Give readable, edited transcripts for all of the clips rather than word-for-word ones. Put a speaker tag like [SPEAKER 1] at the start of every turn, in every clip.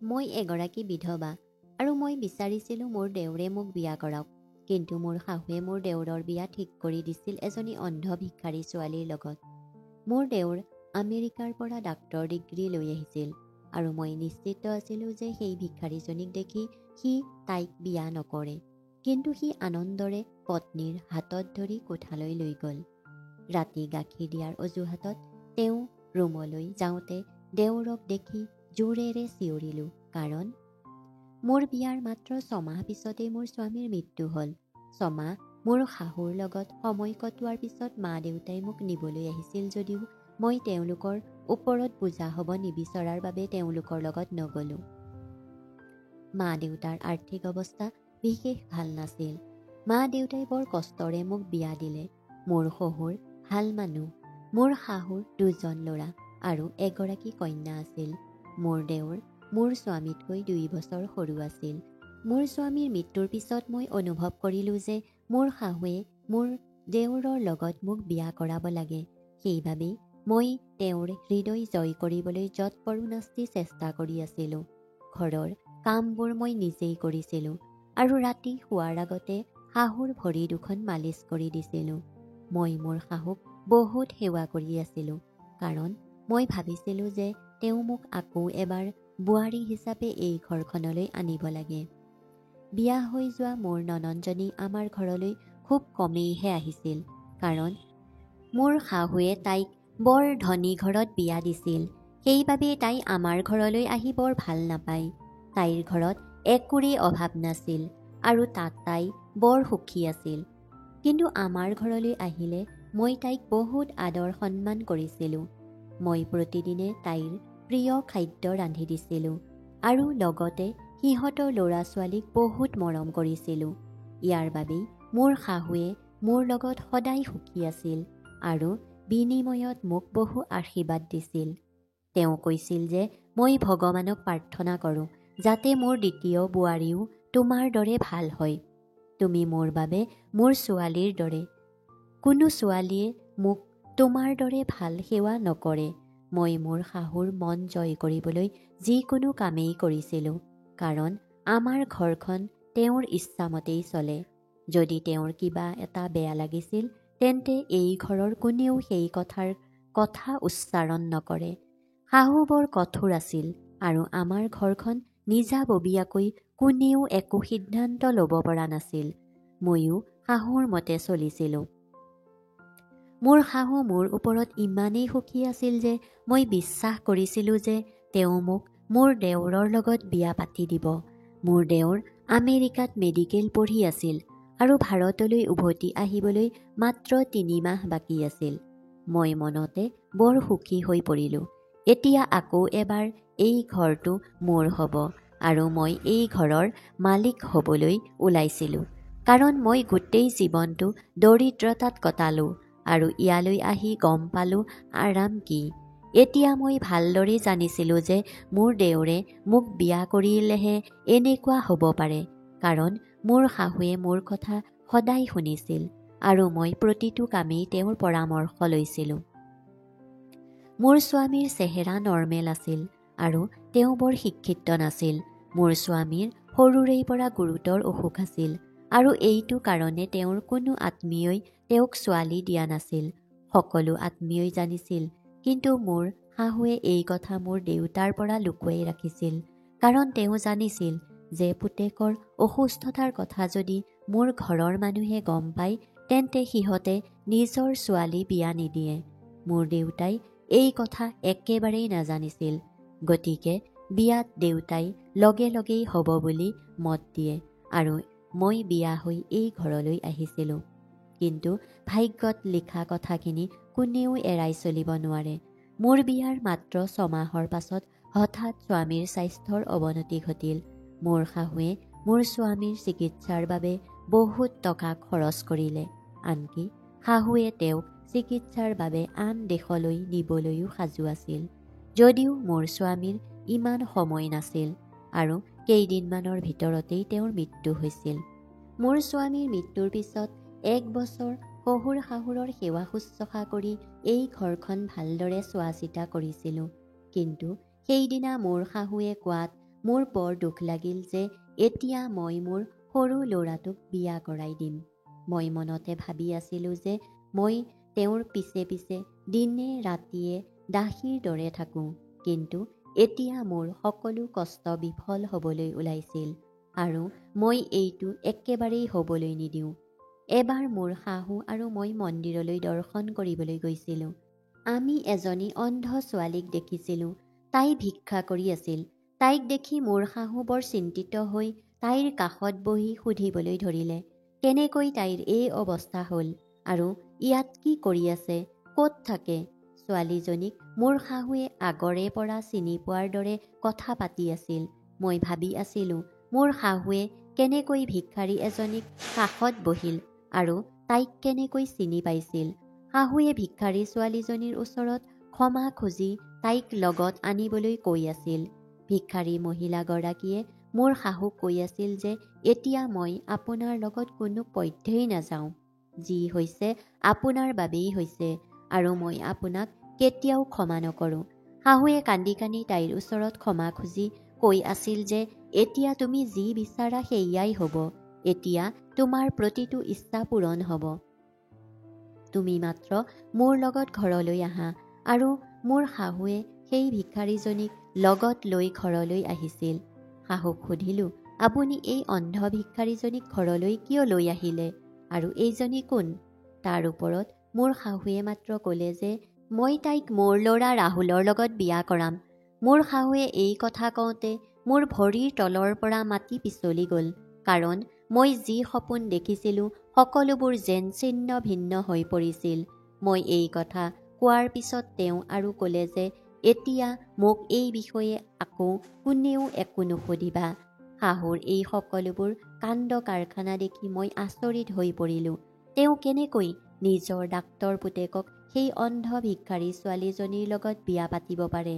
[SPEAKER 1] মই এগৰাকী বিধৱা আৰু মই বিচাৰিছিলোঁ মোৰ দেউৰে মোক বিয়া কৰাওক। কিন্তু মোৰ শাহুৱে মোৰ দেউৰৰ বিয়া ঠিক কৰি দিছিল এজনী অন্ধ ভিক্ষাৰী ছোৱালীৰ লগত। মোৰ দেউৰ আমেৰিকাৰ পৰা ডাক্তৰ ডিগ্ৰী লৈ আহিছিল আৰু মই নিশ্চিত আছিলোঁ যে সেই ভিক্ষাৰীজনীক দেখি সি তাইক বিয়া নকৰে। কিন্তু সি আনন্দৰে পত্নীৰ হাতত ধৰি কোঠালৈ লৈ গ'ল। ৰাতি গাখীৰ দিয়াৰ অজুহাতত তেওঁ ৰুমলৈ যাওঁতে দেউৰক দেখি জোৰেৰে চিঞৰিলোঁ, কাৰণ মোৰ বিয়াৰ মাত্ৰ 6 মাহ পিছতেই মোৰ স্বামীৰ মৃত্যু হ'ল। 6 মাহ মোৰ শাহুৰ লগত সময় কটোৱাৰ পিছত মা দেউতাই মোক নিবলৈ আহিছিল যদিও মই তেওঁলোকৰ ওপৰত বোজা হ'ব নিবিচৰাৰ বাবে তেওঁলোকৰ লগত নগ'লোঁ। মা দেউতাৰ আৰ্থিক অৱস্থা বিশেষ ভাল নাছিল। মা দেউতাই বৰ কষ্টৰে মোক বিয়া দিলে। মোৰ শহুৰ ভাল মানুহ। মোৰ শাহুৰ 2জন ল'ৰা আৰু এগৰাকী কন্যা আছিল। মোৰ দেউৰ মোৰ স্বামীতকৈ 2 বছৰ সৰু আছিল। মোৰ স্বামীৰ মৃত্যুৰ পিছত মই অনুভৱ কৰিলোঁ যে মোৰ শাহুৱে মোৰ দেউৰৰ লগত মোক বিয়া কৰাব লাগে। সেইবাবেই মই তেওঁৰ হৃদয় জয় কৰিবলৈ যৎপৰোনাস্তি চেষ্টা কৰি আছিলোঁ। ঘৰৰ কামবোৰ মই নিজেই কৰিছিলোঁ আৰু ৰাতি শোৱাৰ আগতে শাহুৰ ভৰি দুখন মালিচ কৰি দিছিলোঁ। মই মোৰ শাহুক বহুত সেৱা কৰি আছিলোঁ, কাৰণ মই ভাবিছিলোঁ যে তেওঁ মোক আকৌ এবাৰ বোৱাৰী হিচাপে এই ঘৰখনলৈ আনিব লাগে। বিয়া হৈ যোৱা মোৰ ননন্দজনী আমাৰ ঘৰলৈ খুব কমেইহে আহিছিল, কাৰণ মোৰ শাহুৱে তাইক বৰ ধনী ঘৰত বিয়া দিছিল। সেইবাবে তাই আমাৰ ঘৰলৈ আহি বৰ ভাল নাপায়। তাইৰ ঘৰত একোৰে অভাৱ নাছিল আৰু তাত তাই বৰ সুখী আছিল। কিন্তু আমাৰ ঘৰলৈ আহিলে মই তাইক বহুত আদৰ সন্মান কৰিছিলোঁ। মই প্ৰতিদিনে তাইৰ প্ৰিয় খাদ্য ৰান্ধি দিছিলোঁ আৰু লগতে সিহঁতৰ ল'ৰা ছোৱালীক বহুত মৰম কৰিছিলোঁ। ইয়াৰ বাবেই মোৰ শাহুৱে মোৰ লগত সদায় সুখী আছিল আৰু বিনিময়ত মোক বহু আশীৰ্বাদ দিছিল। তেওঁ কৈছিল যে মই ভগৱানক প্ৰাৰ্থনা কৰোঁ যাতে মোৰ দ্বিতীয় বোৱাৰীও তোমাৰ দৰে ভাল হয়। তুমি মোৰ বাবে মোৰ ছোৱালীৰ দৰে। কোনো ছোৱালীয়ে মোক তোমাৰ দৰে ভাল সেৱা নকৰে। মই মোৰ শাহুৰ মন জয় কৰিবলৈ যিকোনো কামেই কৰিছিলোঁ, কাৰণ আমাৰ ঘৰখন তেওঁৰ ইচ্ছামতেই চলে। যদি তেওঁৰ কিবা এটা বেয়া লাগিছিল তেন্তে এই ঘৰৰ কোনেও সেই কথা উচ্চাৰণ নকৰে। শাহু বৰ কঠোৰ আছিল আৰু আমাৰ ঘৰখন নিজাববীয়াকৈ কোনেও একো সিদ্ধান্ত ল'ব পৰা নাছিল। ময়ো শাহুৰ মতে চলিছিলোঁ। মোৰ শাহু মোৰ ওপৰত ইমানেই সুখী আছিল যে মই বিশ্বাস কৰিছিলোঁ যে তেওঁ মোক মোৰ দেউৰৰ লগত বিয়া পাতি দিব। মোৰ দেউৰ আমেৰিকাত মেডিকেল পঢ়ি আছিল আৰু ভাৰতলৈ উভতি আহিবলৈ মাত্ৰ 3 মাহ বাকী আছিল। মই মনতে বৰ সুখী হৈ পৰিলোঁ। এতিয়া আকৌ এবাৰ এই ঘৰটো মোৰ হ'ব আৰু মই এই ঘৰৰ মালিক হ'বলৈ ওলাইছিলোঁ, কাৰণ মই গোটেই জীৱনটো দৰিদ্ৰতাত কটালোঁ আৰু ইয়ালৈ আহি গম পালোঁ আৰাম কি। এতিয়া মই ভালদৰে জানিছিলোঁ যে মোৰ দেউৰে মোক বিয়া কৰিলেহে এনেকুৱা হ'ব পাৰে, কাৰণ মোৰ শাহুৱে মোৰ কথা সদায় শুনিছিল আৰু মই প্ৰতিটো কামেই তেওঁৰ পৰামৰ্শ লৈছিলোঁ। মোৰ স্বামীৰ চেহেৰা নৰ্মেল আছিল আৰু তেওঁ বৰ শিক্ষিত নাছিল। মোৰ স্বামীৰ সৰুৰেই পৰা গুৰুতৰ অসুখ আছিল আৰু এইটো কাৰণে তেওঁৰ কোনো আত্মীয়ই তেওঁক ছোৱালী দিয়া নাছিল। সকলো আত্মীয়ই জানিছিল, কিন্তু মোৰ শাহুৱে এই কথা মোৰ দেউতাৰ পৰা লুকুৱাই ৰাখিছিল, কাৰণ তেওঁ জানিছিল যে পুতেকৰ অসুস্থতাৰ কথা যদি মোৰ ঘৰৰ মানুহে গম পায় তেন্তে সিহঁতে নিজৰ ছোৱালী বিয়া নিদিয়ে। মোৰ দেউতাই এই কথা একেবাৰেই নাজানিছিল, গতিকে বিয়াত দেউতাই লগে লগেই হ'ব বুলি মত দিয়ে আৰু মই বিয়া হৈ এই ঘৰলৈ আহিছিলোঁ। কিন্তু ভাগ্যত লিখা কথাখিনি কোনেও এৰাই চলিব নোৱাৰে। মোৰ বিয়াৰ মাত্ৰ 6 মাহৰ পাছত হঠাৎ স্বামীৰ স্বাস্থ্যৰ অৱনতি ঘটিল। মোৰ শাহুৱে মোৰ স্বামীৰ চিকিৎসাৰ বাবে বহুত টকা খৰচ কৰিলে। আনকি শাহুৱে তেওঁক চিকিৎসাৰ বাবে আন দেশলৈ নিবলৈও সাজু আছিল, যদিও মোৰ স্বামীৰ ইমান সময় নাছিল আৰু কেইদিনমানৰ ভিতৰতেই তেওঁৰ মৃত্যু হৈছিল। মোৰ স্বামীৰ মৃত্যুৰ পিছত 1 বছৰ শহুৰ শাহুৰৰ সেৱা শুশ্ৰূষা কৰি এই ঘৰখন ভালদৰে চোৱা চিতা কৰিছিলোঁ। কিন্তু সেইদিনা মোৰ শাহুৱে কোৱাত মোৰ বৰ দুখ লাগিল যে এতিয়া মই মোৰ সৰু ল'ৰাটোক বিয়া কৰাই দিম। মই মনতে ভাবি আছিলোঁ যে মই তেওঁৰ পিছে পিছে দিনে ৰাতিয়ে দাসীৰ দৰে থাকোঁ, কিন্তু এতিয়া মোৰ সকলো কষ্ট বিফল হ'বলৈ ওলাইছিল আৰু মই এইটো একেবাৰেই হ'বলৈ নিদিওঁ। এবাৰ মোৰ শাহু আৰু মই মন্দিৰলৈ দৰ্শন কৰিবলৈ গৈছিলোঁ। আমি এজনী অন্ধ ছোৱালীক দেখিছিলোঁ। তাই ভিক্ষা কৰি আছিল। তাইক দেখি মোৰ শাহু বৰ চিন্তিত হৈ তাইৰ কাষত বহি সুধিবলৈ ধৰিলে, কেনেকৈ তাইৰ এই অৱস্থা হ'ল আৰু ইয়াত কি কৰি আছে, ক'ত থাকে? ছোৱালীজনীক মোৰ শাহুৱে আগৰে পৰা চিনি পোৱাৰ দৰে কথা পাতি আছিল। মই ভাবি আছিলোঁ মোৰ শাহুৱে কেনেকৈ ভিক্ষাৰী এজনীক কাষত বহিল আৰু তাইক কেনেকৈ চিনি পাইছিল। শাহুৱে ভিক্ষাৰী ছোৱালীজনীৰ ওচৰত ক্ষমা খুজি তাইক লগত আনিবলৈ কৈ আছিল। ভিক্ষাৰী মহিলাগৰাকীয়ে মোৰ শাহুক কৈ আছিল যে এতিয়া মই আপোনাৰ লগত কোনো পধ্যেই নাযাওঁ। যি হৈছে আপোনাৰ বাবেই হৈছে আৰু মই আপোনাক কেতিয়াও ক্ষমা নকৰোঁ। শাহুৱে কান্দি কান্দি তাইৰ ওচৰত ক্ষমা খুজি কৈ আছিল যে এতিয়া তুমি যি বিচাৰা সেয়াই হ'ব। এতিয়া তোমাৰ প্ৰতিটো ইচ্ছা পূৰণ হ'ব। তুমি মাত্ৰ মোৰ লগত ঘৰলৈ আহা। আৰু মোৰ শাহুৱে সেই ভিক্ষাৰীজনীক লগত লৈ ঘৰলৈ আহিছিল। শাহুক সুধিলোঁ, আপুনি এই অন্ধ ভিক্ষাৰীজনীক ঘৰলৈ কিয় লৈ আহিলে আৰু এইজনী কোন? তাৰ ওপৰত মোৰ শাহুৱে মাত্ৰ ক'লে যে মই তাইক মোৰ ল'ৰা ৰাহুলৰ লগত বিয়া কৰাম। মোৰ শাহুৱে এই কথা কওঁতে মোৰ ভৰিৰ তলৰ পৰা মাটি পিছলি গ'ল, কাৰণ মই যি সপোন দেখিছিলোঁ সকলোবোৰ যেন ছিন্ন ভিন্ন হৈ পৰিছিল। মই এই কথা কোৱাৰ পিছত তেওঁ আৰু ক'লে যে এতিয়া মোক এই বিষয়ে আকৌ কোনেও একো নুসুধিবা। শাহুৰ এই সকলোবোৰ কাণ্ড কাৰখানা দেখি মই আচৰিত হৈ পৰিলোঁ। তেওঁ কেনেকৈ নিজৰ ডাক্তৰ পুতেকক সেই অন্ধ ভিক্ষাৰী ছোৱালীজনীৰ লগত বিয়া পাতিব পাৰে?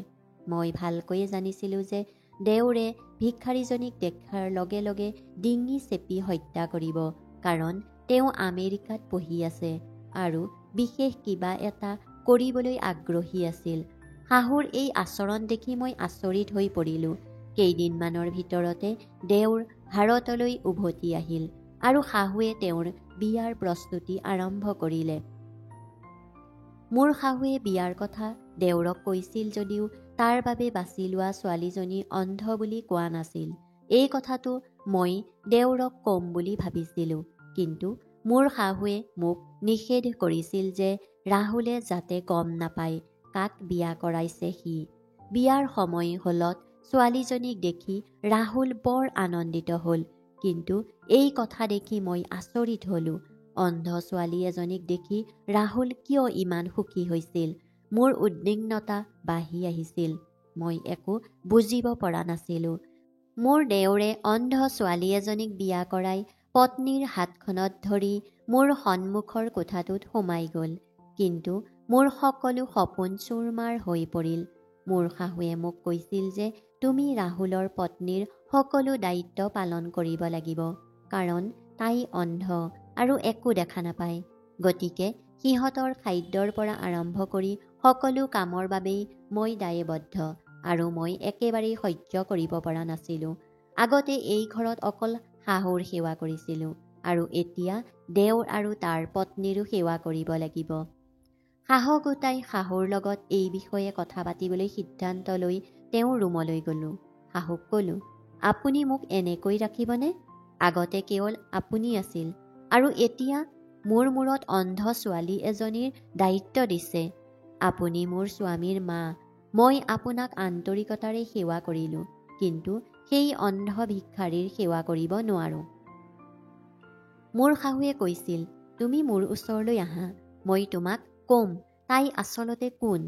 [SPEAKER 1] মই ভালকৈয়ে জানিছিলোঁ যে দেউৰে ভিক্ষাৰীজনীক দেখাৰ লগে লগে ডিঙি চেপি হত্যা কৰিব, কাৰণ তেওঁ আমেৰিকাত পঢ়ি আছে আৰু বিশেষ কিবা এটা কৰিবলৈ আগ্ৰহী আছিল। শাহুৰ এই আচৰণ দেখি মই আচৰিত হৈ পৰিলোঁ। কেইদিনমানৰ ভিতৰতে দেউৰ ভাৰতলৈ উভতি আহিল আৰু শাহুৱে তেওঁৰ বিয়াৰ প্ৰস্তুতি আৰম্ভ কৰিলে। মোৰ শাহুৱে বিয়াৰ কথা দেউৰক কৈছিল যদিও তাৰ বাবে বাছি লোৱা ছোৱালীজনী অন্ধ বুলি কোৱা নাছিল। এই কথাটো মই দেউৰক কম বুলি ভাবিছিলোঁ, কিন্তু মোৰ শাহুৱে মোক নিষেধ কৰিছিল যে ৰাহুলে যাতে গম নাপায় কাক বিয়া কৰাইছে সি। বিয়াৰ সময় হ'লত ছোৱালীজনীক দেখি ৰাহুল বৰ আনন্দিত হ'ল, কিন্তু এই কথা দেখি মই আচৰিত হ'লোঁ। অন্ধ ছোৱালী এজনীক দেখি ৰাহুল কিয় ইমান সুখী হৈছিল? মোৰ উদ্বিগ্নতা বাঢ়ি আহিছিল। মই একো বুজিব পৰা নাছিলোঁ। মোৰ দেউৰে অন্ধ ছোৱালী এজনীক বিয়া কৰাই পত্নীৰ হাতখনত ধৰি মোৰ সন্মুখৰ কোঠাটোত সোমাই গ'ল, কিন্তু মোৰ সকলো সপোন চুৰমাৰ হৈ পৰিল। মোৰ শাহুৱে মোক কৈছিল যে তুমি ৰাহুলৰ পত্নীৰ সকলো দায়িত্ব পালন কৰিব লাগিব, কাৰণ তাই অন্ধ আৰু একো দেখা নাপায়। গতিকে সিহঁতৰ খাদ্যৰ পৰা আৰম্ভ কৰি সকলো কামৰ বাবেই মই দায়বদ্ধ আৰু মই একেবাৰেই সহ্য কৰিব পৰা নাছিলোঁ। আগতে এই ঘৰত অকল শাহুৰ সেৱা কৰিছিলোঁ আৰু এতিয়া দেউৰ আৰু তাৰ পত্নীৰো সেৱা কৰিব লাগিব। সাহস গোটাই শাহুৰ লগত এই বিষয়ে কথা পাতিবলৈ সিদ্ধান্ত লৈ তেওঁৰ ৰুমলৈ গ'লোঁ। শাহুক ক'লোঁ, আপুনি মোক এনেকৈ ৰাখিবনে? আগতে কেৱল আপুনি আছিল আৰু এতিয়া মোৰ মূৰত অন্ধ ছোৱালী এজনীৰ দায়িত্ব দিছে। আপুনি মোৰ স্বামীৰ মা। মই আপোনাক আন্তৰিকতাৰে সেৱা কৰিলোঁ, কিন্তু সেই অন্ধ ভিক্ষাৰীৰ সেৱা কৰিব নোৱাৰোঁ। মোৰ শাহুৱে কৈছিল, তুমি মোৰ ওচৰলৈ আহা, মই তোমাক ক'ম তাই আচলতে কোন।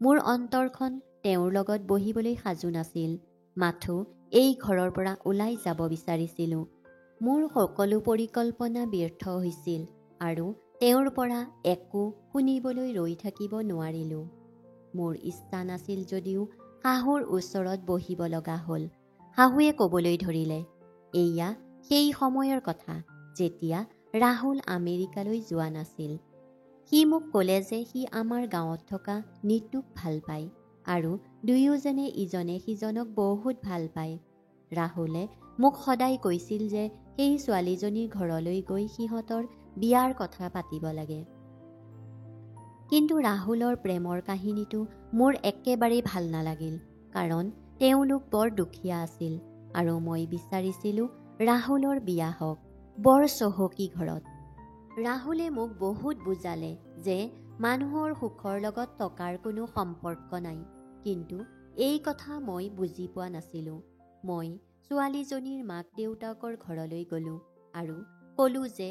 [SPEAKER 1] মোৰ অন্তৰখন তেওঁৰ লগত বহিবলৈ সাজু নাছিল। মাথো এই ঘৰৰ পৰা ওলাই যাব বিচাৰিছিলোঁ। মোৰ সকলো পৰিকল্পনা ব্যৰ্থ হৈছিল আৰু তেওঁৰ পৰা একো শুনিবলৈ ৰৈ থাকিব নোৱাৰিলোঁ। মোৰ ইচ্ছা নাছিল যদিও শাহুৰ ওচৰত বহিব লগা হ'ল। শাহুৱে ক'বলৈ ধৰিলে, এয়া সেই সময়ৰ কথা যেতিয়া ৰাহুল আমেৰিকালৈ যোৱা নাছিল। সি মোক ক'লে যে সি আমাৰ গাঁৱত থকা নীতুক ভাল পায় আৰু দুয়োজনে ইজনে সিজনক বহুত ভাল পায় ৰাহুলে মোক সদায় কৈছিল যে সেই ছোৱালীজনীৰ ঘৰলৈ গৈ সিহঁতৰ বিয়াৰ কথা পাতিব লাগে। কিন্তু ৰাহুলৰ প্ৰেমৰ কাহিনীটো মোৰ একেবাৰেই ভাল নালাগিল, কাৰণ তেওঁলোক বৰ দুখীয়া আছিল আৰু মই বিচাৰিছিলোঁ ৰাহুলৰ বিয়া হওক বৰ চহকী ঘৰত। ৰাহুলে মোক বহুত বুজালে যে মানুহৰ সুখৰ লগত টকাৰ কোনো সম্পৰ্ক নাই, কিন্তু এই কথা মই বুজি পোৱা নাছিলোঁ। মই ছোৱালীজনীৰ মাক দেউতাকৰ ঘৰলৈ গ'লোঁ আৰু ক'লোঁ যে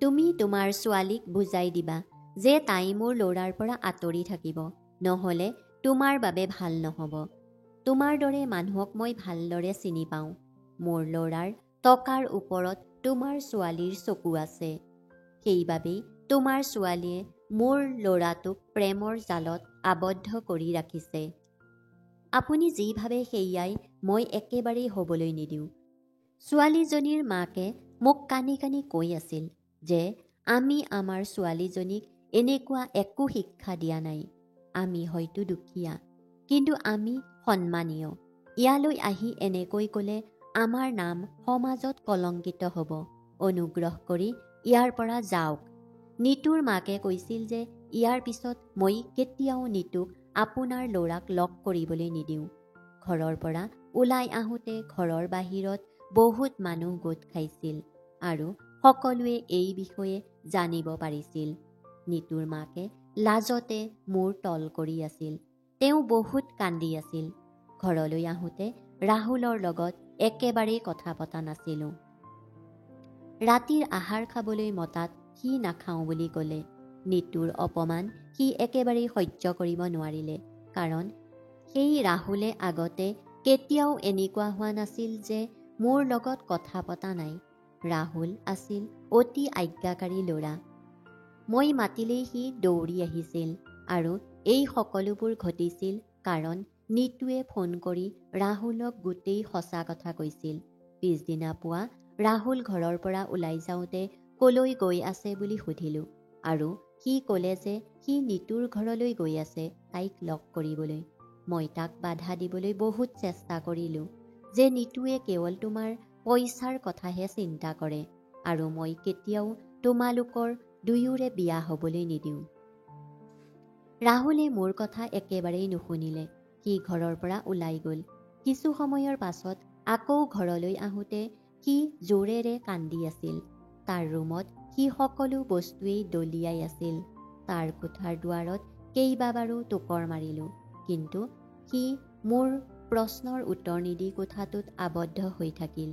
[SPEAKER 1] তুমি তোমাৰ ছোৱালীক বুজাই দিবা যে তাই মোৰ ল'ৰাৰ পৰা আঁতৰি থাকিব, নহ'লে তোমাৰ বাবে ভাল নহ'ব। তোমাৰ দৰে মানুহক মই ভালদৰে চিনি পাওঁ। মোৰ ল'ৰাৰ টকাৰ ওপৰত তোমাৰ ছোৱালীৰ চকু আছে। সেইবাবেই তোমাৰ ছোৱালীয়ে মোৰ ল'ৰাটোক প্ৰেমৰ জালত আবদ্ধ কৰি ৰাখিছে। আপুনি যি ভাবে সেয়াই মই একেবাৰেই হ'বলৈ নিদিওঁ। ছোৱালীজনীৰ মাকে মোক কানি কানি কৈ আছিল যে আমি আমাৰ ছোৱালীজনীক এনেকুৱা একো শিক্ষা দিয়া নাই। আমি হয়তো দুখীয়া, কিন্তু আমি সন্মানীয়। ইয়ালৈ আহি এনেকৈ ক'লে আমাৰ নাম সমাজত কলংকিত হ'ব। অনুগ্ৰহ কৰি ইয়াৰ পৰা যাওক। নিতুৰ মাকে কৈছিল যে ইয়াৰ পিছত মই কেতিয়াও নিতুক আপোনাৰ ল'ৰাক লগ কৰিবলৈ নিদিওঁ। ঘৰৰ পৰা ওলাই আহোঁতে ঘৰৰ বাহিৰত বহুত মানুহ গোট খাইছিল আৰু সকলোৱে এই বিষয়ে জানিব পাৰিছিল। নিতুৰ মাকে লাজতে মূৰ তল কৰি আছিল। তেওঁ বহুত কান্দি আছিল। ঘৰলৈ আহোঁতে ৰাহুলৰ লগত একেবাৰেই কথা পতা নাছিলোঁ। ৰাতিৰ আহাৰ খাবলৈ মতাত সি নাখাওঁ বুলি ক'লে। নিতুৰ অপমান সি একেবাৰেই সহ্য কৰিব নোৱাৰিলে, কাৰণ সেই ৰাহুলে আগতে কেতিয়াও এনেকুৱা হোৱা নাছিল যে মোৰ লগত কথা পতা নাই। ৰাহুল আছিল অতি আজ্ঞাকাৰী ল'ৰা। মই মাতিলেই সি দৌৰি আহিছিল আৰু এই সকলোবোৰ ঘটিছিল কাৰণ নিতুৱে ফোন কৰি ৰাহুলক গোটেই সঁচা কথা কৈছিল। পিছদিনা পুৱা ৰাহুল ঘৰৰ পৰা ওলাই যাওঁতে ক'লৈ গৈ আছে বুলি সুধিলোঁ আৰু সি ক'লে যে সি নিতুৰ ঘৰলৈ গৈ আছে তাইক লগ কৰিবলৈ। মই তাক বাধা দিবলৈ বহুত চেষ্টা কৰিলোঁ যে নিতুৱে কেৱল তোমাৰ পইচাৰ কথাহে চিন্তা কৰে আৰু মই কেতিয়াও তোমালোকৰ দুয়োৰে বিয়া হ'বলৈ নিদিওঁ। ৰাহুলে মোৰ কথা একেবাৰেই নুশুনিলে। সি ঘৰৰ পৰা ওলাই গ'ল। কিছু সময়ৰ পাছত আকৌ ঘৰলৈ আহোঁতে সি জোৰেৰে কান্দি আছিল। তাৰ ৰুমত সি সকলো বস্তুৱেই দলিয়াই আছিল। তাৰ কোঠাৰ দুৱাৰত কেইবাবাৰো টোকৰ মাৰিলোঁ, কিন্তু সি মোৰ প্ৰশ্নৰ উত্তৰ নিদি কোঠাটোত আবদ্ধ হৈ থাকিল।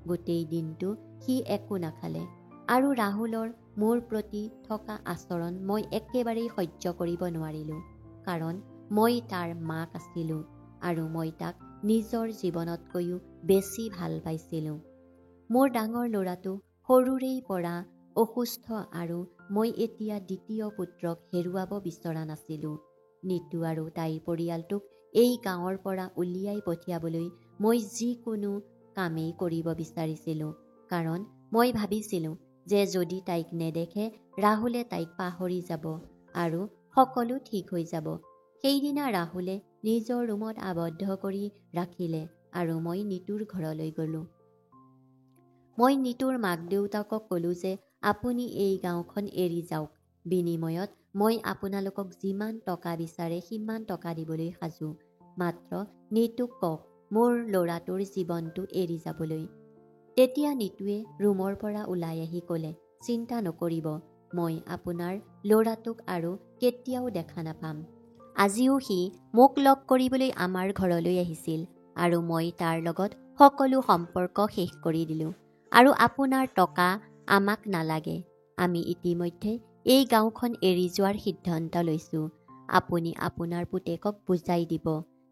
[SPEAKER 1] গোটেই দিনটো সি একো নাখালে আৰু ৰাহুলৰ মোৰ প্ৰতি থকা আচৰণ মই একেবাৰেই সহ্য কৰিব নোৱাৰিলোঁ, কাৰণ মই তাৰ মাক আছিলোঁ আৰু মই তাক নিজৰ জীৱনতকৈও বেছি ভাল পাইছিলোঁ। মোৰ ডাঙৰ ল'ৰাটো সৰুৰেই পৰা অসুস্থ আৰু মই এতিয়া দ্বিতীয় পুত্ৰক হেৰুৱাব বিচৰা নাছিলোঁ। নিতু আৰু তাইৰ পৰিয়ালটোক এই গাঁৱৰ পৰা উলিয়াই পঠিয়াবলৈ মই যিকোনো কামেই কৰিব বিচাৰিছিলোঁ, কাৰণ মই ভাবিছিলোঁ যে যদি তাইক নেদেখে ৰাহুলে তাইক পাহৰি যাব আৰু সকলো ঠিক হৈ যাব। সেইদিনা ৰাহুলে নিজৰ ৰুমত আবদ্ধ কৰি ৰাখিলে আৰু মই নিতুৰ ঘৰলৈ গ'লোঁ। মই নিতুৰ মাক দেউতাকক ক'লোঁ যে আপুনি এই গাঁওখন এৰি যাওক। বিনিময়ত মই আপোনালোকক যিমান টকা বিচাৰে সিমান টকা দিবলৈ সাজু। মাত্ৰ নিতুক কওক মোৰ ল'ৰাটোৰ জীৱনটো এৰি যাবলৈ। তেতিয়া নিতুৱে ৰুমৰ পৰা ওলাই আহি ক'লে, চিন্তা নকৰিব, মই আপোনাৰ ল'ৰাটোক আৰু কেতিয়াও দেখা নাপাম। আজিও সি মোক লগ কৰিবলৈ আমাৰ ঘৰলৈ আহিছিল আৰু মই তাৰ লগত সকলো সম্পৰ্ক শেষ কৰি দিলোঁ আৰু আপোনাৰ টকা আমাক নালাগে। আমি ইতিমধ্যে এই গাঁওখন এৰি যোৱাৰ সিদ্ধান্ত লৈছোঁ। আপুনি আপোনাৰ পুতেকক বুজাই দিব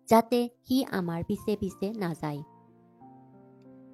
[SPEAKER 1] যাতে সি আমাৰ পিছে পিছে নাযায়।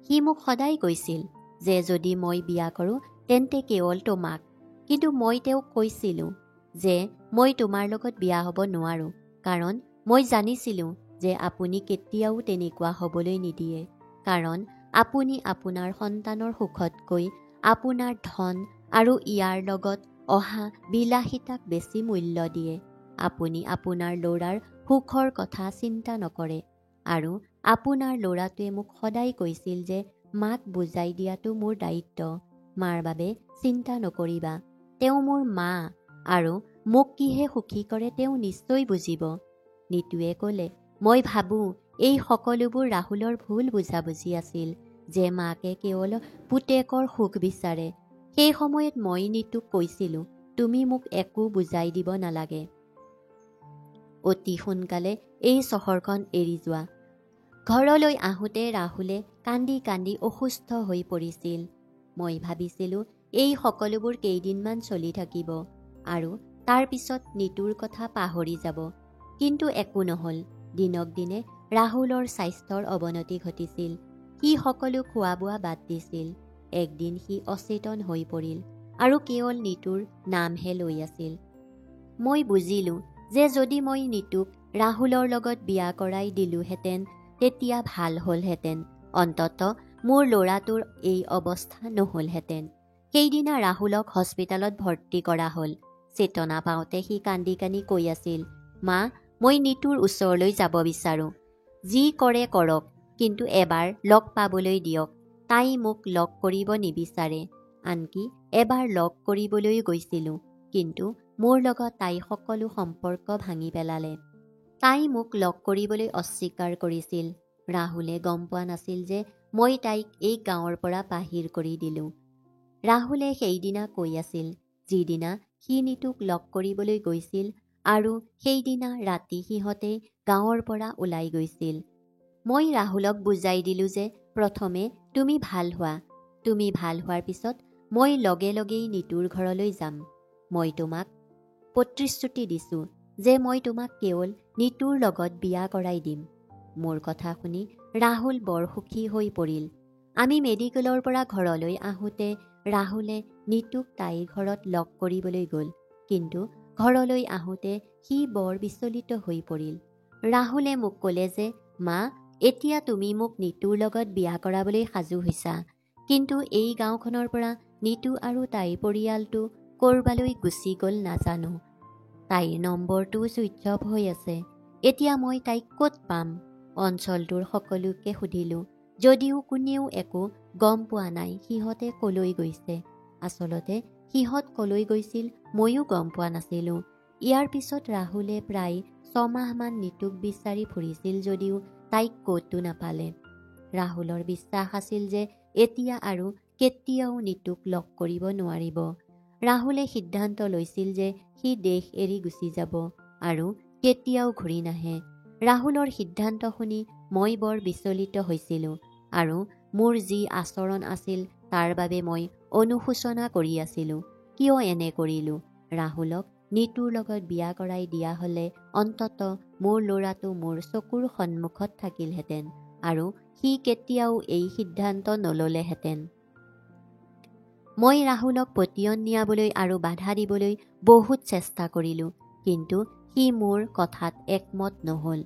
[SPEAKER 1] সি মোক সদায় কৈছিল যে যদি মই বিয়া কৰোঁ তেন্তে কেৱল তোমাক, কিন্তু মই তেওঁক কৈছিলোঁ যে মই তোমাৰ লগত বিয়া হ'ব নোৱাৰোঁ, কাৰণ মই জানিছিলোঁ যে আপুনি কেতিয়াও তেনেকুৱা হ'বলৈ নিদিয়ে, কাৰণ আপুনি আপোনাৰ সন্তানৰ সুখতকৈ আপোনাৰ ধন আৰু ইয়াৰ লগত অহা বিলাসিতাক বেছি মূল্য দিয়ে। আপুনি আপোনাৰ ল'ৰাৰ সুখৰ কথা চিন্তা নকৰে আৰু আপোনাৰ ল'ৰাটোৱে মোক সদায় কৈছিল যে মাক বুজাই দিয়াটো মোৰ দায়িত্ব। মাৰ বাবে চিন্তা নকৰিবা, তেওঁ মোৰ মা আৰু মোক কিহে সুখী কৰে তেওঁ নিশ্চয় বুজিব। নিতুৱে ক'লে, মই ভাবোঁ এই সকলোবোৰ ৰাহুলৰ ভুল বুজাবুজি আছিল যে মাকে কেৱল পুতেকৰ সুখ বিচাৰে। সেই সময়ত মই নিতুক কৈছিলোঁ, তুমি মোক একো বুজাই দিব নালাগে। অতি সোনকালে এই চহৰখন এৰি যোৱা। ঘৰলৈ আহোঁতে ৰাহুলে কান্দি কান্দি অসুস্থ হৈ পৰিছিল। মই ভাবিছিলোঁ এই সকলোবোৰ কেইদিনমান চলি থাকিব আৰু তাৰ পিছত নিতুৰ কথা পাহৰি যাব। কিন্তু একো নহ'ল। দিনক দিনে ৰাহুলৰ স্বাস্থ্যৰ অৱনতি ঘটিছিল। সি সকলো খোৱা বোৱা বাদ দিছিল। একদিন সি অচেতন হৈ পৰিল আৰু কেৱল নিতুৰ নামহে লৈ আছিল। মই বুজিলোঁ যে যদি মই নিতুক ৰাহুলৰ লগত বিয়া কৰাই দিলোহেঁতেন তেতিয়া ভাল হ'লহেঁতেন। অন্ততঃ মোৰ ল'ৰাটোৰ এই অৱস্থা নহ'লহেঁতেন। সেইদিনা ৰাহুলক হস্পিটেলত ভৰ্তি কৰা হ'ল। চেতনা পাওঁতে সি কান্দি কান্দি কৈ আছিল, মা, মই নিতুৰ ওচৰলৈ যাব বিচাৰোঁ। যি কৰে কৰক, কিন্তু এবাৰ লগ পাবলৈ দিয়ক। তাই মোক লগ কৰিব নিবিচাৰে। আনকি এবাৰ লগ কৰিবলৈ গৈছিলোঁ, কিন্তু মোৰ লগত তাই সকলো সম্পৰ্ক ভাঙি পেলালে। তাই মোক লগ কৰিবলৈ অস্বীকাৰ কৰিছিল। ৰাহুলে গম পোৱা নাছিল যে মই তাইক এই গাঁৱৰ পৰা বাহিৰ কৰি দিলোঁ। ৰাহুলে সেইদিনা কৈ আছিল, যিদিনা সি নিতুক লগ কৰিবলৈ গৈছিল আৰু সেইদিনা ৰাতি সিহঁতে গাঁৱৰ পৰা ওলাই গৈছিল। মই ৰাহুলক বুজাই দিলোঁ যে প্ৰথমে তুমি ভাল হোৱা। তুমি ভাল হোৱাৰ পিছত মই লগে লগেই নিতুৰ ঘৰলৈ যাম। মই তোমাক প্ৰতিশ্ৰুতি দিছোঁ যে মই তোমাক কেৱল নিতুৰ লগত বিয়া কৰাই দিম। মোৰ কথা শুনি ৰাহুল বৰ সুখী হৈ পৰিল। আমি মেডিকেলৰ পৰা ঘৰলৈ আহোঁতে ৰাহুলে নিতুক তাইৰ ঘৰত লগ কৰিবলৈ গ'ল। কিন্তু ঘৰলৈ আহোঁতে সি বৰ বিচলিত হৈ পৰিল। ৰাহুলে মোক ক'লে যে মা, এতিয়া তুমি মোক নিতুৰ লগত বিয়া কৰাবলৈ সাজু হৈছা, কিন্তু এই গাঁওখনৰ পৰা নিতু আৰু তাইৰ পৰিয়ালটো ক'ৰবালৈ গুচি গ'ল নাজানো। তাইৰ নম্বৰটো ছুইচ অফ হৈ আছে। এতিয়া মই তাইক ক'ত পাম? অঞ্চলটোৰ সকলোকে সুধিলোঁ, যদিও কোনেও একো গম পোৱা নাই সিহঁতে ক'লৈ গৈছে। আচলতে সিহঁত ক'লৈ গৈছিল ময়ো গম পোৱা নাছিলোঁ। ইয়াৰ পিছত ৰাহুলে প্ৰায় 6 মাহমান নিতুক বিচাৰি ফুৰিছিল যদিও তাইক ক'তো নাপালে। ৰাহুলৰ বিশ্বাস আছিল যে এতিয়া আৰু কেতিয়াও নিতুক লগ কৰিব নোৱাৰিব। ৰাহুলে সিদ্ধান্ত লৈছিল যে সি দেশ এৰি গুচি যাব আৰু কেতিয়াও ঘূৰি নাহে। ৰাহুলৰ সিদ্ধান্ত শুনি মই বৰ বিচলিত হৈছিলোঁ আৰু মোৰ যি আচৰণ আছিল তাৰ বাবে মই অনুশোচনা কৰি আছিলোঁ। কিয় এনে কৰিলোঁ? ৰাহুলক নিতুৰ লগত বিয়া কৰাই দিয়া হ'লে অন্ততঃ মোৰ ল'ৰাটো মোৰ চকুৰ সন্মুখত থাকিলহেঁতেন আৰু সি কেতিয়াও এই সিদ্ধান্ত নল'লেহেঁতেন। মই ৰাহুলক পতিয়ন নিয়াবলৈ আৰু বাধা দিবলৈ বহুত চেষ্টা কৰিলোঁ, কিন্তু সি মোৰ কথাত একমত নহ'ল।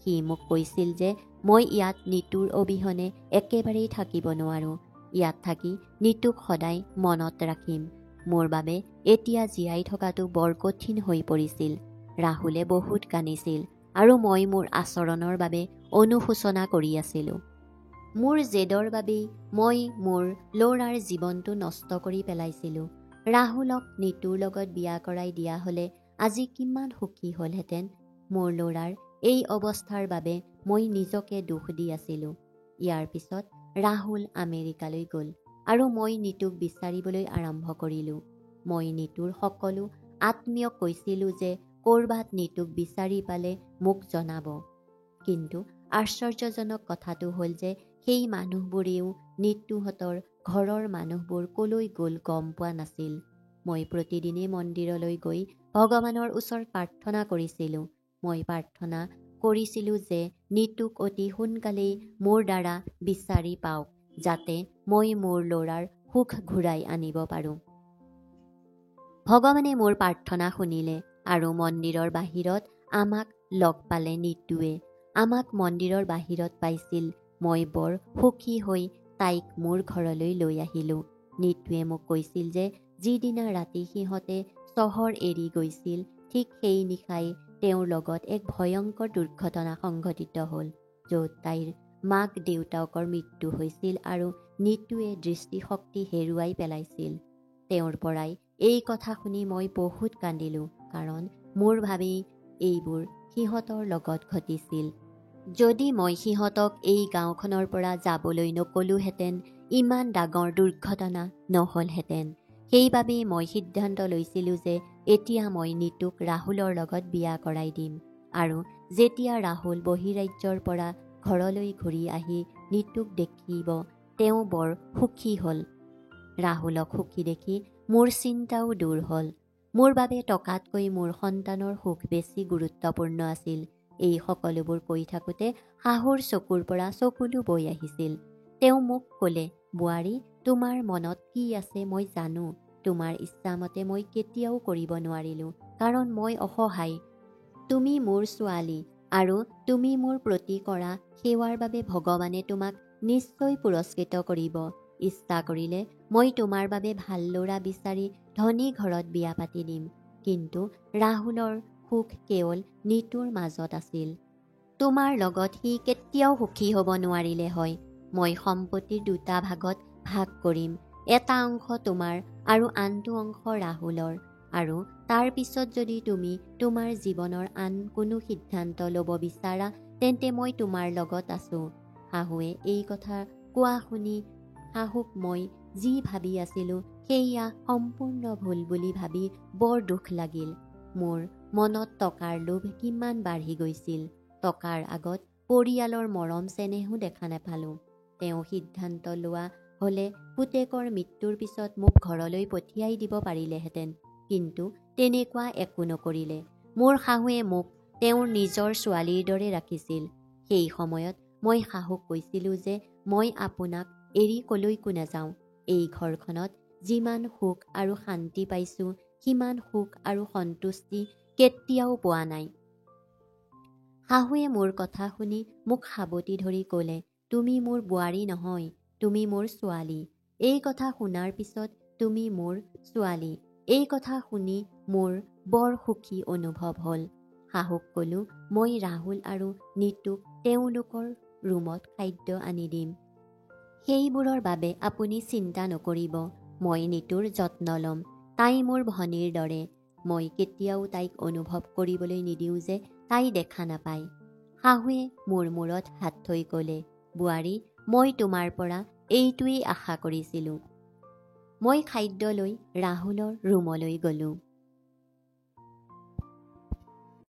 [SPEAKER 1] সি মোক কৈছিল যে মই ইয়াত নিতুৰ অবিহনে একেবাৰেই থাকিব নোৱাৰোঁ। ইয়াত থাকি নিতুক সদায় মনত ৰাখিম। মোৰ বাবে এতিয়া জীয়াই থকাটো বৰ কঠিন হৈ পৰিছিল। ৰাহুলে বহুত কান্দিছিল আৰু মই মোৰ আচৰণৰ বাবে অনুশোচনা কৰি আছিলোঁ। মোৰ জেদৰ বাবেই মই মোৰ ল'ৰাৰ জীৱনটো নষ্ট কৰি পেলাইছিলোঁ। ৰাহুলক নিতুৰ লগত বিয়া কৰাই দিয়া হ'লে আজি কিমান সুখী হ'লহেঁতেন। মোৰ ল'ৰাৰ এই অৱস্থাৰ বাবে মই নিজকে দোষ দি আছিলোঁ। ইয়াৰ পিছত ৰাহুল আমেৰিকালৈ গ'ল আৰু মই নিতুক বিচাৰিবলৈ আৰম্ভ কৰিলোঁ। মই নিতুৰ সকলো আত্মীয়ক কৈছিলোঁ যে ক'ৰবাত নিতুক বিচাৰি পালে মোক জনাব। কিন্তু আশ্চৰ্যজনক কথাটো হ'ল যে সেই মানুহবোৰেও নিতুহঁতৰ ঘৰৰ মানুহবোৰ ক'লৈ গ'ল গম পোৱা নাছিল। মই প্ৰতিদিনে মন্দিৰলৈ গৈ ভগৱানৰ ওচৰত প্ৰাৰ্থনা কৰিছিলোঁ। মই প্ৰাৰ্থনা কৰিছিলোঁ যে নিতুক অতি সোনকালেই মোৰ দ্বাৰা বিচাৰি পাওক, যাতে মই মোৰ ল'ৰাৰ সুখ ঘূৰাই আনিব পাৰোঁ। ভগৱানে মোৰ প্ৰাৰ্থনা শুনিলে আৰু মন্দিৰৰ বাহিৰত আমাক লগ পালে। নিতুৱে আমাক মন্দিৰৰ বাহিৰত পাইছিল। মই বৰ সুখী হৈ তাইক মোৰ ঘৰলৈ লৈ আহিলোঁ। নিতুৱে মোক কৈছিল যে যিদিনা ৰাতি সিহঁতে চহৰ এৰি গৈছিল ঠিক সেই নিশাই তেওঁৰ লগত এক ভয়ংকৰ দুৰ্ঘটনা সংঘটিত হ'ল। য'ত তাইৰ মাক দেউতাকৰ মৃত্যু হৈছিল আৰু নীতুৱে দৃষ্টিশক্তি হেৰুৱাই পেলাইছিল। তেওঁৰ পৰাই এই কথা শুনি মই বহুত কান্দিলোঁ, কাৰণ মোৰ ভাবি এইবোৰ সিহঁতৰ লগত ঘটিছিল। যদি মই সিহঁতক এই গাঁওখনৰ পৰা যাবলৈ নকলোহেঁতেন, ইমান ডাঙৰ দুৰ্ঘটনা নহ'লহেঁতেন। সেইবাবেই মই সিদ্ধান্ত লৈছিলোঁ যে এতিয়া মই নীতুক ৰাহুলৰ লগত বিয়া কৰাই দিম। আৰু যেতিয়া ৰাহুল বহিৰাজ্যৰ পৰা ঘৰলৈ ঘূৰি আহি নীতুক দেখিব, তেওঁ বৰ সুখী হ'ল। ৰাহুলক সুখী দেখি মোৰ চিন্তাও দূৰ হ'ল। মোৰ বাবে টকাতকৈ মোৰ সন্তানৰ সুখ বেছি গুৰুত্বপূৰ্ণ আছিল। এই সকলোবোৰ কৈ থাকোঁতে শাহুৰ চকুৰ পৰা চকুলো বৈ আহিছিল। তেওঁ মোক ক'লে, বোৱাৰী, তোমাৰ মনত কি আছে মই জানো। তোমাৰ ইচ্ছামতে মই কেতিয়াও কৰিব নোৱাৰিলোঁ, কাৰণ মই অসহায়। তুমি মোৰ ছোৱালী, আৰু তুমি মোৰ প্ৰতি কৰা সেৱাৰ বাবে ভগৱানে তোমাক নিশ্চয় পুৰস্কৃত কৰিব। ইচ্ছা কৰিলে মই তোমাৰ বাবে ভাল ল'ৰা বিচাৰি ধনী ঘৰত বিয়া পাতি দিম। কিন্তু ৰাহুলৰ সুখ কেৱল নীতুৰ মাজত আছিল। তোমাৰ লগত সি কেতিয়াও সুখী হ'ব নোৱাৰিলে হয়। মই সম্পত্তিৰ দুটা ভাগত ভাগ কৰিম। এটা অংশ তোমাৰ আৰু আনটো অংশ ৰাহুলৰ। আৰু তাৰ পিছত যদি তুমি তোমাৰ জীৱনৰ আন কোনো সিদ্ধান্ত ল'ব বিচাৰা, তেন্তে মই তোমাৰ লগত আছোঁ। শাহুৱে এই কথা কোৱা শুনি শাহুক মই যি ভাবি আছিলোঁ সেয়া সম্পূৰ্ণ ভুল বুলি ভাবি বৰ দুখ লাগিল। মোৰ মনত টকাৰ লোভ কিমান বাঢ়ি গৈছিল। টকাৰ আগত পৰিয়ালৰ মৰম চেনেহো দেখা নাপালোঁ। তেওঁ সিদ্ধান্ত লোৱা হ'লে পুতেকৰ মৃত্যুৰ পিছত মোক ঘৰলৈ পঠিয়াই দিব পাৰিলেহেঁতেন, কিন্তু তেনেকুৱা একো নকৰিলে। মোৰ শাহুৱে মোক তেওঁৰ নিজৰ ছোৱালীৰ দৰে ৰাখিছিল। সেই সময়ত মই শাহুক কৈছিলোঁ যে মই আপোনাক এৰি কলৈকো নাযাওঁ। এই ঘৰখনত যিমান সুখ আৰু শান্তি পাইছোঁ, সিমান সুখ আৰু সন্তুষ্টি কেতিয়াও পোৱা নাই। শাহুৱে মোৰ কথা শুনি মোক সাবটি ধৰি ক'লে, তুমি মোৰ বোৱাৰী নহয়, তুমি মোৰ ছোৱালী। এই কথা শুনাৰ পিছত তুমি মোৰ ছোৱালী। এই কথা শুনি মোৰ বৰ সুখী অনুভৱ হ'ল। শাহুক ক'লোঁ, মই ৰাহুল আৰু নীতুক তেওঁলোকৰ ৰুমত খাদ্য আনি দিম। সেইবোৰৰ বাবে আপুনি চিন্তা নকৰিব। মই নীতুৰ যত্ন ল'ম। তাই মোৰ ভনীৰ দৰে। মই কেতিয়াও তাইক অনুভৱ কৰিবলৈ নিদিওঁ যে তাই দেখা নাপায়। শাহুৱে মোৰ মূৰত হাত থৈ ক'লে, বোৱাৰী, মই তোমাৰ পৰা এইটোৱেই আশা কৰিছিলোঁ। মই খাদ্য লৈ ৰাহুলৰ ৰুমলৈ গ'লোঁ।